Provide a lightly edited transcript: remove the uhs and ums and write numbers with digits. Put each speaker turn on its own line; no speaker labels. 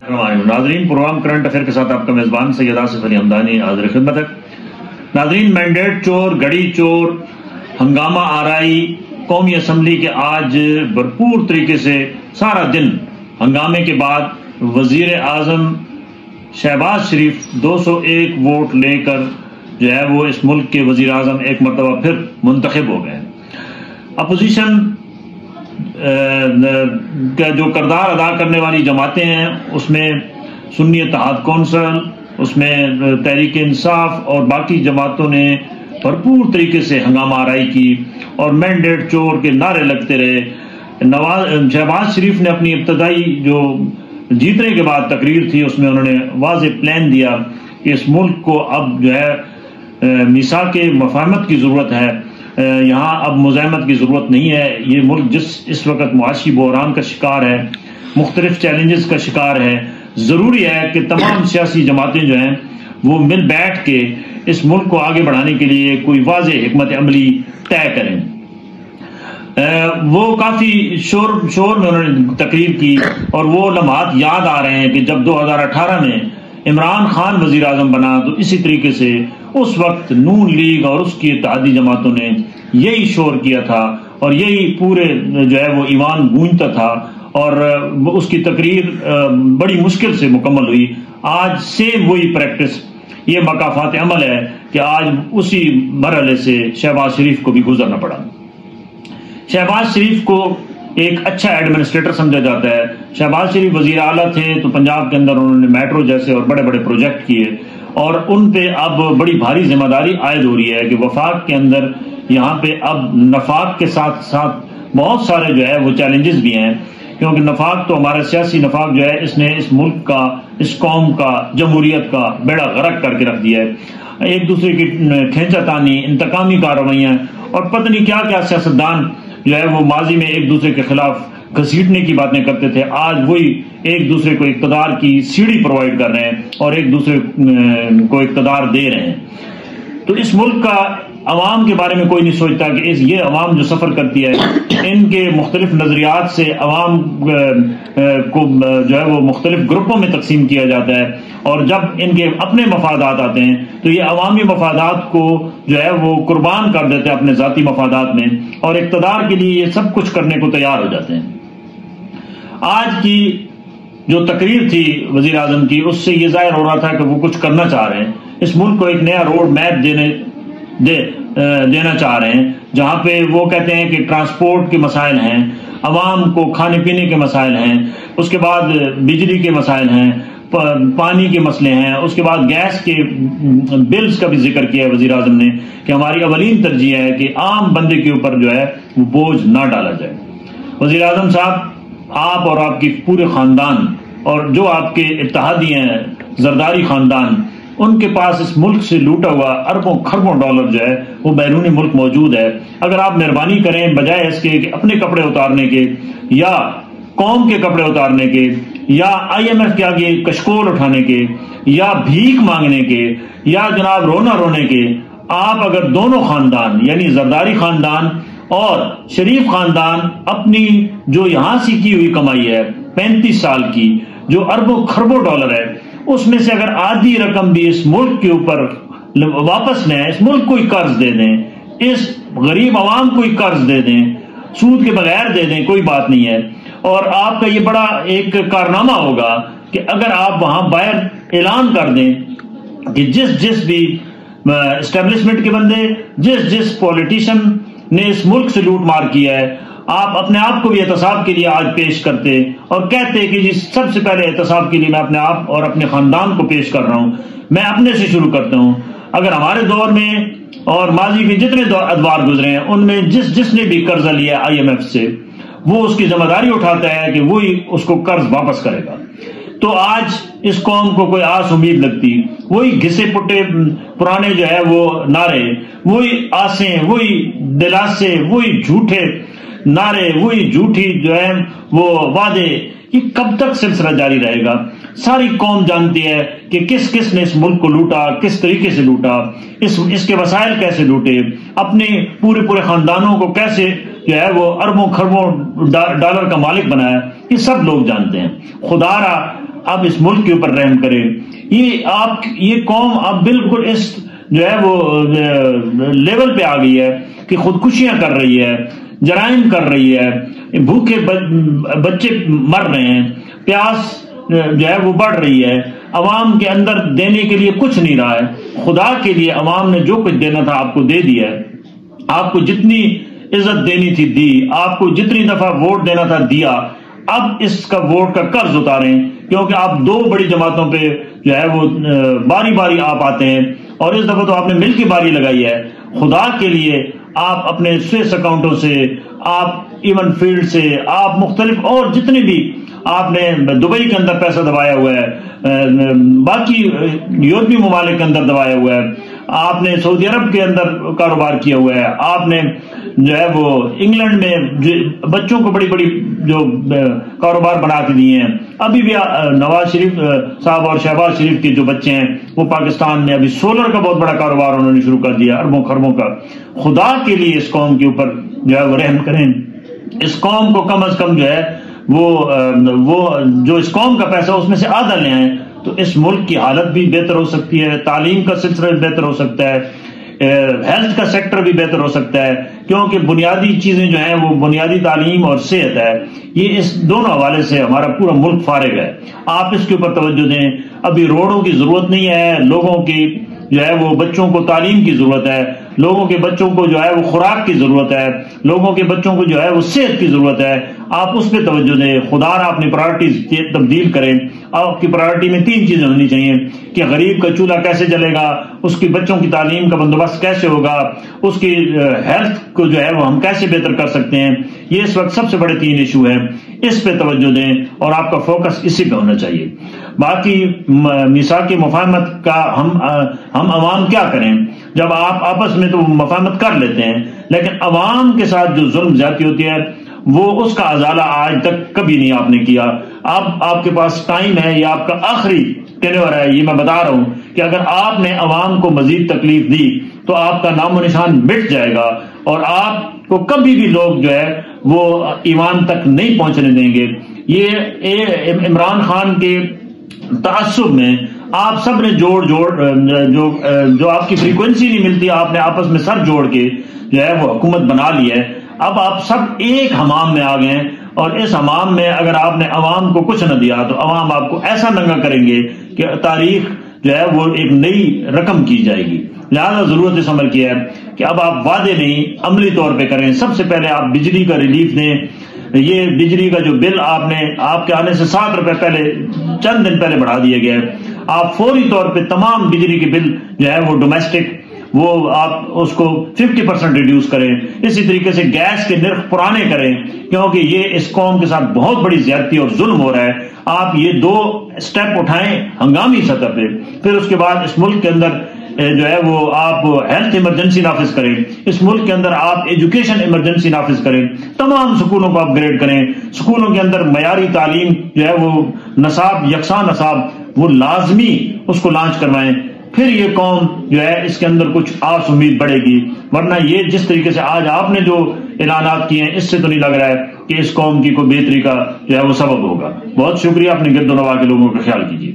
ناظرین، programme current affair کے ساتھ آپ کا میزبان سید آصف علی حمدانی حاضر خدمت ہے۔ ناظرین، مینڈیٹ چور، گڑی چور، ہنگامہ آرائی، قومی اسمبلی کے آج بھرپور طریقے سے سارا دن ہنگامے کے بعد وزیر اعظم شہباز شریف 201 ووٹ لے کر جو ہے وہ اس ملک کے وزیر اعظم ایک مرتبہ پھر منتخب ہو گئے۔ اپوزیشن کا جو کردار ادا کرنے والی جماعتیں ہیں، اس میں سنی اتحاد کونسل، اس میں تحریک انصاف اور باقی جماعتوں نے بھرپور طریقے سے ہنگامہ آرائی کی اور مینڈیٹ چور کے نعرے لگتے رہے۔ شہباز شریف نے اپنی ابتدائی جو جیتنے کے بعد تقریر تھی، اس میں انہوں نے واضح پلان دیا کہ اس ملک کو اب جو ہے میثاق مفاہمت کی ضرورت ہے، یہاں اب مزاحمت کی ضرورت نہیں ہے۔ یہ ملک اس وقت معاشی بحران کا شکار ہے، مختلف چیلنجز کا شکار ہے۔ ضروری ہے کہ تمام سیاسی جماعتیں جو ہیں وہ مل بیٹھ کے اس ملک کو آگے بڑھانے کے لیے کوئی واضح حکمت عملی طے کریں۔ وہ کافی شور میں انہوں نے تقریر کی اور وہ لمحات یاد آ رہے ہیں کہ جب 2018 میں عمران خان وزیر اعظم بنا تو اسی طریقے سے اس وقت نون لیگ اور اس کی اتحادی جماعتوں نے یہی شور کیا تھا اور یہی پورے جو ہے وہ ایوان گونجتا تھا اور اس کی تقریر بڑی مشکل سے مکمل ہوئی۔ آج سیم وہی پریکٹس، یہ مقافات عمل ہے کہ آج اسی مرحلے سے شہباز شریف کو بھی گزرنا پڑا۔ شہباز شریف کو ایک اچھا ایڈمنسٹریٹر سمجھا جاتا ہے۔ شہباز شریف وزیر اعلیٰ تھے تو پنجاب کے اندر انہوں نے میٹرو جیسے اور بڑے بڑے پروجیکٹ کیے اور ان پہ اب بڑی بھاری ذمہ داری عائد ہو رہی ہے کہ وفاق کے اندر یہاں پہ اب نفاق کے ساتھ ساتھ بہت سارے جو ہے وہ چیلنجز بھی ہیں، کیونکہ نفاق تو ہمارا سیاسی نفاق جو ہے اس نے اس ملک کا، اس قوم کا، جمہوریت کا بیڑا غرق کر کے رکھ دیا ہے۔ ایک دوسرے کی کھینچا تانی، انتقامی کارروائیاں اور پتہ نہیں کیا کیا سیاستدان جو ہے وہ ماضی میں ایک دوسرے کے خلاف گھسیٹنے کی باتیں کرتے تھے، آج وہی ایک دوسرے کو اقتدار کی سیڑھی پرووائڈ کر رہے ہیں اور ایک دوسرے کو اقتدار دے رہے ہیں۔ تو اس ملک کا عوام کے بارے میں کوئی نہیں سوچتا کہ یہ عوام جو سفر کرتی ہے ان کے مختلف نظریات سے عوام کو جو ہے وہ مختلف گروپوں میں تقسیم کیا جاتا ہے اور جب ان کے اپنے مفادات آتے ہیں تو یہ عوامی مفادات کو جو ہے وہ قربان کر دیتے ہیں اپنے ذاتی مفادات میں اور اقتدار کے لیے یہ سب کچھ کرنے کو تیار ہو جاتے ہیں۔ آج کی جو تقریر تھی وزیر اعظم کی، اس سے یہ ظاہر ہو رہا تھا کہ وہ کچھ کرنا چاہ رہے ہیں، اس ملک کو ایک نیا روڈ میپ دینا چاہ رہے ہیں، جہاں پہ وہ کہتے ہیں کہ ٹرانسپورٹ کے مسائل ہیں، عوام کو کھانے پینے کے مسائل ہیں، اس کے بعد بجلی کے مسائل ہیں، پانی کے مسئلے ہیں، اس کے بعد گیس کے بلز کا بھی ذکر کیا ہے وزیر اعظم نے کہ ہماری اولین ترجیح ہے کہ عام بندے کے اوپر جو ہے وہ بوجھ نہ ڈالا جائے۔ وزیر اعظم صاحب، آپ اور آپ کی پورے خاندان اور جو آپ کے اتحادی ہیں زرداری خاندان، ان کے پاس اس ملک سے لوٹا ہوا اربوں خربوں ڈالر جو ہے وہ بیرون ملک موجود ہے۔ اگر آپ مہربانی کریں بجائے اس کے کہ اپنے کپڑے اتارنے کے یا قوم کے کپڑے اتارنے کے یا IMF کے آگے کشکول اٹھانے کے یا بھیک مانگنے کے یا جناب رونے کے، آپ اگر دونوں خاندان یعنی زرداری خاندان اور شریف خاندان اپنی جو یہاں سے کی ہوئی کمائی ہے 35 سال کی، جو اربوں خربوں ڈالر ہے، اس میں سے اگر آدھی رقم بھی اس ملک کے اوپر واپس لیں، اس ملک کو ہی قرض دے دیں، اس غریب عوام کو ہی قرض دے دیں، سود کے بغیر دے دیں، کوئی بات نہیں ہے۔ اور آپ کا یہ بڑا ایک کارنامہ ہوگا کہ اگر آپ وہاں باہر اعلان کر دیں کہ جس بھی اسٹیبلشمنٹ کے بندے، جس پولیٹیشین نے اس ملک سے لوٹ مار کیا ہے، آپ اپنے آپ کو بھی احتساب کے لیے آج پیش کرتے اور کہتے کہ جی سب سے پہلے احتساب کے لیے میں اپنے آپ اور اپنے خاندان کو پیش کر رہا ہوں، میں اپنے سے شروع کرتا ہوں۔ اگر ہمارے دور میں اور ماضی کے جتنے ادوار گزرے ہیں ان میں جس نے بھی قرضہ لیا IMF سے، وہ اس کی ذمہ داری اٹھاتا ہے کہ وہی اس کو قرض واپس کرے گا۔ تو آج اس قوم کو کوئی آس امید لگتی، وہی گھسے پٹے پرانے جو ہے وہ نعرے، وہی آسیں، وہی دلاسے، وہی جھوٹے نعرے، وہی جھوٹی جو ہے وہ وعدے، یہ کب تک سلسلہ جاری رہے گا؟ ساری قوم جانتی ہے کہ کس نے اس ملک کو لوٹا، کس طریقے سے لوٹا، اس کے وسائل کیسے لوٹے، اپنے پورے خاندانوں کو کیسے جو ہے وہ اربوں خربوں ڈالر کا مالک بنایا، یہ سب لوگ جانتے ہیں۔ خدا را اب اس ملک کے اوپر رحم کریں. یہ قوم اب بالکل اس جو ہے وہ لیول پہ آ گئی ہے کہ خودکشیاں کر رہی ہے, جرائم کر رہی ہے, بھوکے بچے مر رہے ہیں, پیاس جو ہے وہ بڑھ رہی ہے, عوام کے اندر دینے کے لیے کچھ نہیں رہا ہے. خدا کے لیے عوام نے جو کچھ دینا تھا آپ کو دے دیا ہے, آپ کو جتنی عزت دینی تھی دی, آپ کو جتنی دفعہ ووٹ دینا تھا دیا. اب اس کا ووٹ کا قرض اتاریں, کیونکہ آپ دو بڑی جماعتوں پہ جو ہے وہ باری باری آپ آتے ہیں, اور اس دفعہ تو آپ نے مل کی باری لگائی ہے. خدا کے لیے آپ اپنے سوئس اکاؤنٹوں سے, آپ ایون فیلڈ سے, آپ مختلف اور جتنے بھی آپ نے دبئی کے اندر پیسہ دبایا ہوا ہے, باقی یورپی ممالک کے اندر دبایا ہوا ہے, آپ نے سعودی عرب کے اندر کاروبار کیا ہوا ہے, آپ نے جو ہے وہ انگلینڈ میں بچوں کو بڑی بڑی جو کاروبار بنا کے دیے ہیں. ابھی بھی نواز شریف صاحب اور شہباز شریف کے جو بچے ہیں وہ پاکستان میں ابھی سولر کا بہت بڑا کاروبار انہوں نے شروع کر دیا, اربوں خربوں کا. خدا کے لیے اس قوم کے اوپر جو ہے وہ رحم کریں. اس قوم کو کم از کم جو ہے وہ جو اس قوم کا پیسہ اس میں سے آدھا لے آئیں تو اس ملک کی حالت بھی بہتر ہو سکتی ہے, تعلیم کا سلسلہ بھی بہتر ہو سکتا ہے, ہیلتھ کا سیکٹر بھی بہتر ہو سکتا ہے, کیونکہ بنیادی چیزیں جو ہیں وہ بنیادی تعلیم اور صحت ہے. یہ اس دونوں حوالے سے ہمارا پورا ملک فارغ ہے. آپ اس کے اوپر توجہ دیں. ابھی روڈوں کی ضرورت نہیں ہے, لوگوں کی جو ہے وہ بچوں کو تعلیم کی ضرورت ہے, لوگوں کے بچوں کو جو ہے وہ خوراک کی ضرورت ہے, لوگوں کے بچوں کو جو ہے وہ صحت کی ضرورت ہے. آپ اس پہ توجہ دیں. خدا نہ اپنی پرائرٹیز تبدیل کریں. آپ کی پرائرٹی میں 3 چیزیں ہونی چاہیے کہ غریب کا چولہا کیسے جلے گا, اس کی بچوں کی تعلیم کا بندوبست کیسے ہوگا, اس کی ہیلتھ کو جو ہے وہ ہم کیسے بہتر کر سکتے ہیں. یہ اس وقت سب سے بڑے 3 ایشو ہیں, اس پہ توجہ دیں اور آپ کا فوکس اسی پہ ہونا چاہیے. باقی میثاق مفاہمت کا ہم عوام کیا کریں جب آپ آپس میں تو مفاہمت کر لیتے ہیں, لیکن عوام کے ساتھ جو ظلم زیادتی ہوتی ہے وہ اس کا ازالہ آج تک کبھی نہیں آپ نے کیا. اب آپ کے پاس ٹائم ہے, یہ آپ کا آخری ٹینور ہے. یہ میں بتا رہا ہوں کہ اگر آپ نے عوام کو مزید تکلیف دی تو آپ کا نام و نشان مٹ جائے گا, اور آپ کو کبھی بھی لوگ جو ہے وہ ایمان تک نہیں پہنچنے دیں گے. یہ عمران خان کے تعصب میں آپ سب نے جو آپ کی فریکوینسی نہیں ملتی, آپ نے آپس میں سر جوڑ کے جو ہے وہ حکومت بنا لی ہے. اب آپ سب ایک حمام میں آ گئے ہیں, اور اس حمام میں اگر آپ نے عوام کو کچھ نہ دیا تو عوام آپ کو ایسا ننگا کریں گے کہ تاریخ جو ہے وہ ایک نئی رقم کی جائے گی. لہذا ضرورت اس عمل کی ہے کہ اب آپ وعدے نہیں عملی طور پہ کریں. سب سے پہلے آپ بجلی کا ریلیف دیں. یہ بجلی کا جو بل آپ کے آنے سے 7 روپے پہلے چند دن پہلے بڑھا دیا گیا ہے. آپ فوری طور پہ تمام بجلی کے بل جو ہے وہ ڈومیسٹک وہ آپ اس کو 50% ریڈیوس کریں. اسی طریقے سے گیس کے نرخ پرانے کریں, کیونکہ یہ اس قوم کے ساتھ بہت بڑی زیادتی اور ظلم ہو رہا ہے. آپ یہ 2 سٹیپ اٹھائیں ہنگامی سطح پہ. پھر اس کے بعد اس ملک کے اندر جو ہے وہ آپ ہیلتھ ایمرجنسی نافذ کریں. اس ملک کے اندر آپ ایجوکیشن ایمرجنسی نافذ کریں. تمام سکولوں کو اپ گریڈ کریں. سکولوں کے اندر معیاری تعلیم جو ہے وہ نصاب, یکساں نصاب وہ لازمی اس کو لانچ کروائیں. پھر یہ قوم جو ہے اس کے اندر کچھ آس امید بڑھے گی. ورنہ یہ جس طریقے سے آج آپ نے جو اعلانات کیے ہیں اس سے تو نہیں لگ رہا ہے کہ اس قوم کی کوئی بہتری کا جو ہے وہ سبب ہوگا. بہت شکریہ. اپنے گرد و نواح کے لوگوں کا خیال کیجیے.